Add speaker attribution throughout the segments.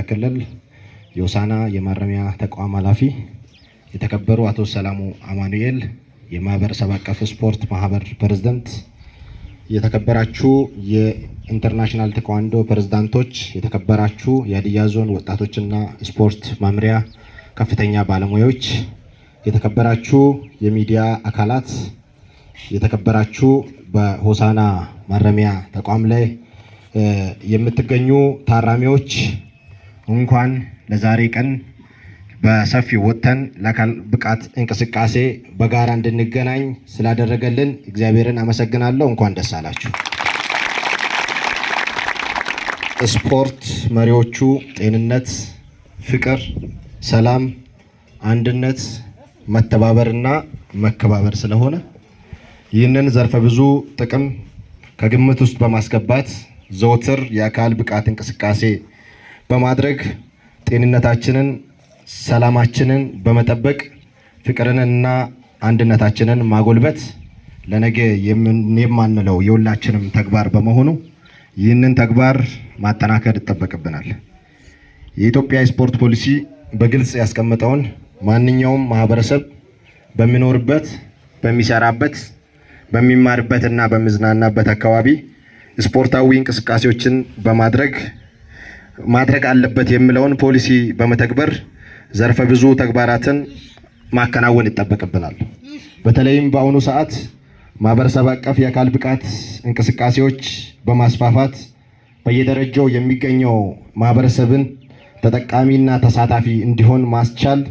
Speaker 1: ክልል የሆሳዕና የማረሚያ ተቋም ኃላፊ የተከበሩ አቶ ሰላሙ አማኑኤል፣ የማህበረሰብ አቀፍ ስፖርት ማህበር ፕሬዝዳንት፣ የተከበራችሁ የኢንተርናሽናል ቴኳንዶ ፕሬዝዳንቶች፣ የተከበራችሁ የሀዲያ ዞን ወጣቶችና ስፖርት መምሪያ ከፍተኛ ባለሙያዎች፣ የተከበራችሁ የሚዲያ አካላት፣ የተከበራችሁ በሆሳዕና ማረሚያ ተቋም ላይ የምትገኙ ታራሚዎች እንኳን ለዛሬ ቀን በሰፊው ወጥተን ለአካል ብቃት እንቅስቃሴ በጋራ እንድንገናኝ ስላደረገልን እግዚአብሔርን አመሰግናለሁ። እንኳን ደስ አላችሁ። ስፖርት መሪዎቹ ጤንነት፣ ፍቅር፣ ሰላም፣ አንድነት፣ መተባበርና መከባበር ስለሆነ ይህንን ዘርፈ ብዙ ጥቅም ከግምት ውስጥ በማስገባት ዘወትር የአካል ብቃት እንቅስቃሴ በማድረግ ጤንነታችንን፣ ሰላማችንን በመጠበቅ ፍቅርንና አንድነታችንን ማጎልበት ለነገ የማንለው የሁላችንም ተግባር በመሆኑ ይህንን ተግባር ማጠናከር ይጠበቅብናል። የኢትዮጵያ ስፖርት ፖሊሲ በግልጽ ያስቀመጠውን ማንኛውም ማህበረሰብ በሚኖርበት፣ በሚሰራበት፣ በሚማርበትና በሚዝናናበት አካባቢ ስፖርታዊ እንቅስቃሴዎችን ማድረግ አለበት የሚለውን ፖሊሲ በመተግበር ዘርፈ ብዙ ተግባራትን ማከናወን ይጠበቅብናል። በተለይም በአሁኑ ሰዓት ማህበረሰብ አቀፍ የአካል ብቃት እንቅስቃሴዎች በማስፋፋት በየደረጃው የሚገኘው ማህበረሰብን ተጠቃሚና ተሳታፊ እንዲሆን ማስቻል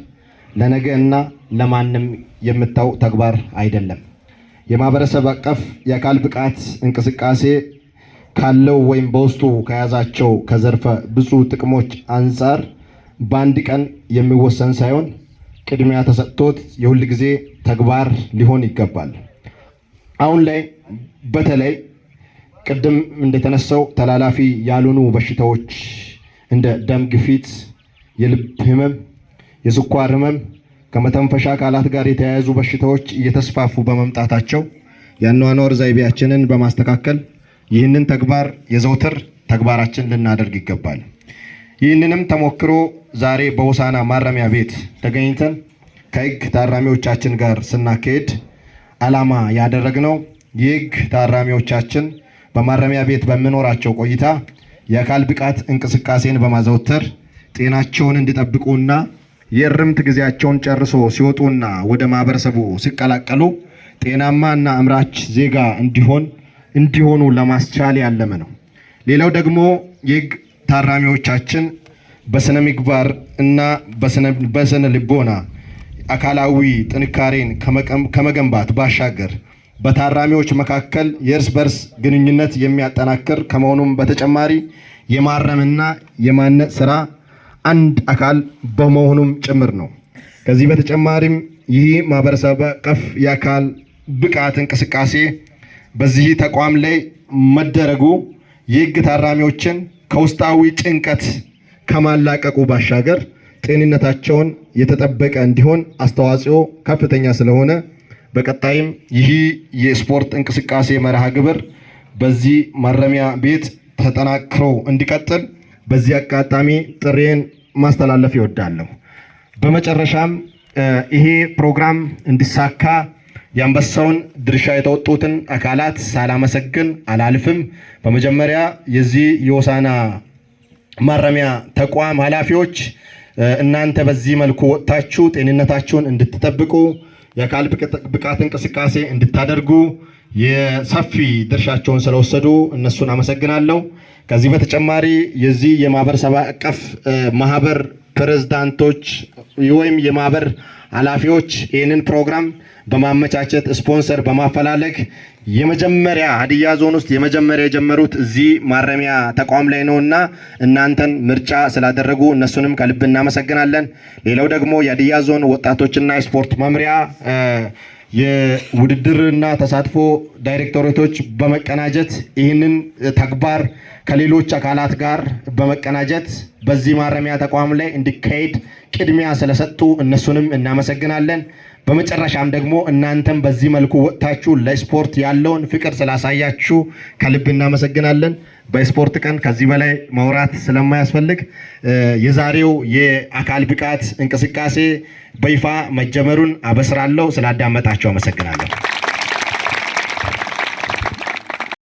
Speaker 1: ለነገ እና ለማንም የምታው ተግባር አይደለም። የማህበረሰብ አቀፍ የአካል ብቃት እንቅስቃሴ ካለው ወይም በውስጡ ከያዛቸው ከዘርፈ ብዙ ጥቅሞች አንጻር በአንድ ቀን የሚወሰን ሳይሆን ቅድሚያ ተሰጥቶት የሁል ጊዜ ተግባር ሊሆን ይገባል። አሁን ላይ በተለይ ቅድም እንደተነሳው ተላላፊ ያልሆኑ በሽታዎች እንደ ደም ግፊት፣ የልብ ህመም፣ የስኳር ህመም፣ ከመተንፈሻ አካላት ጋር የተያያዙ በሽታዎች እየተስፋፉ በመምጣታቸው የአኗኗር ዘይቤያችንን በማስተካከል ይህንን ተግባር የዘውትር ተግባራችን ልናደርግ ይገባል። ይህንንም ተሞክሮ ዛሬ በሆሳዕና ማረሚያ ቤት ተገኝተን ከህግ ታራሚዎቻችን ጋር ስናካሄድ ዓላማ ያደረግነው የህግ ታራሚዎቻችን በማረሚያ ቤት በሚኖራቸው ቆይታ የአካል ብቃት እንቅስቃሴን በማዘውተር ጤናቸውን እንዲጠብቁና የእርምት ጊዜያቸውን ጨርሶ ሲወጡና ወደ ማህበረሰቡ ሲቀላቀሉ ጤናማና አምራች ዜጋ እንዲሆኑ ለማስቻል ያለመ ነው። ሌላው ደግሞ የህግ ታራሚዎቻችን በስነ ምግባር እና በስነ ልቦና አካላዊ ጥንካሬን ከመገንባት ባሻገር በታራሚዎች መካከል የእርስ በርስ ግንኙነት የሚያጠናክር ከመሆኑም በተጨማሪ የማረምና የማነጽ ስራ አንድ አካል በመሆኑም ጭምር ነው። ከዚህ በተጨማሪም ይህ ማህበረሰብ አቀፍ የአካል ብቃት እንቅስቃሴ በዚህ ተቋም ላይ መደረጉ የህግ ታራሚዎችን ከውስጣዊ ጭንቀት ከማላቀቁ ባሻገር ጤንነታቸውን የተጠበቀ እንዲሆን አስተዋጽኦ ከፍተኛ ስለሆነ በቀጣይም ይህ የስፖርት እንቅስቃሴ መርሃ ግብር በዚህ ማረሚያ ቤት ተጠናክሮ እንዲቀጥል በዚህ አጋጣሚ ጥሬን ማስተላለፍ ይወዳለሁ። በመጨረሻም ይሄ ፕሮግራም እንዲሳካ የአንበሳውን ድርሻ የተወጡትን አካላት ሳላመሰግን አላልፍም። በመጀመሪያ የዚህ የሆሳዕና ማረሚያ ተቋም ኃላፊዎች እናንተ በዚህ መልኩ ወጥታችሁ ጤንነታችሁን እንድትጠብቁ የአካል ብቃት እንቅስቃሴ እንድታደርጉ የሰፊ ድርሻቸውን ስለወሰዱ እነሱን አመሰግናለሁ። ከዚህ በተጨማሪ የዚህ የማህበረሰብ አቀፍ ማህበር ፕሬዝዳንቶች ወይም የማህበር ኃላፊዎች ይህንን ፕሮግራም በማመቻቸት ስፖንሰር በማፈላለግ የመጀመሪያ ሀዲያ ዞን ውስጥ የመጀመሪያ የጀመሩት እዚህ ማረሚያ ተቋም ላይ ነውና እናንተን ምርጫ ስላደረጉ እነሱንም ከልብ እናመሰግናለን። ሌላው ደግሞ የሀዲያ ዞን ወጣቶችና ስፖርት መምሪያ የውድድርና ተሳትፎ ዳይሬክተሮች በመቀናጀት ይህንን ተግባር ከሌሎች አካላት ጋር በመቀናጀት በዚህ ማረሚያ ተቋም ላይ እንዲካሄድ ቅድሚያ ስለሰጡ እነሱንም እናመሰግናለን። በመጨረሻም ደግሞ እናንተም በዚህ መልኩ ወጥታችሁ ለስፖርት ያለውን ፍቅር ስላሳያችሁ ከልብ እናመሰግናለን። በስፖርት ቀን ከዚህ በላይ ማውራት ስለማያስፈልግ የዛሬው የአካል ብቃት እንቅስቃሴ በይፋ መጀመሩን አበስራለሁ። ስላዳመጣችሁ አመሰግናለሁ።